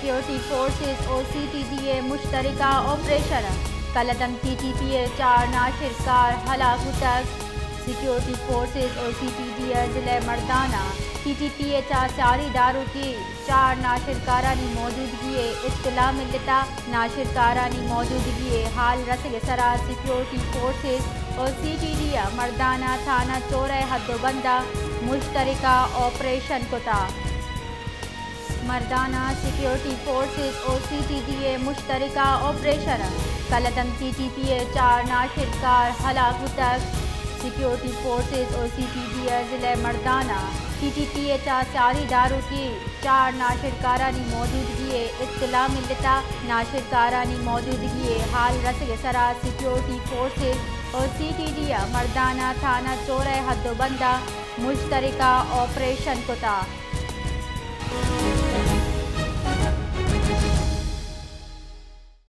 Security forces और CTDA मुश्तरका operation कलदम TTPA 4 नाशिरकार हलाक तक सिक्योरिटी फोर्सेस और CTDA ज़िले मर्दाना TTPA 4 सारी दारू की 4 नाशिरकारानी मौजूदगी इत्तला मिलता नाशिरकारानी मौजूदगी हाल रसल सरा सिक्योरिटी फोर्सेस और CTDA मर्दाना थाना चौरे हदबंदा मुश्तरका ऑपरेशन कोता मर्दाना सिक्योरिटी फोर्सेस और CTDA मुश्तरका ऑपरेशन कलदम TTPA 4 नाशिरकार हलाक तक सिक्योरिटी फोर्सेस और CTDA ज़िले मर्दाना TTPA 4 सारी दारू की 4 नाशिरकारानी मौजूदगी इत्तला मिलता नाशिरकारानी मौजूदगी हाल रसल सरा सिक्योरिटी फोर्सेस और CTDA मर्दाना थाना चौरे हदबंदा मुश्तरका ऑपरेशन कोता।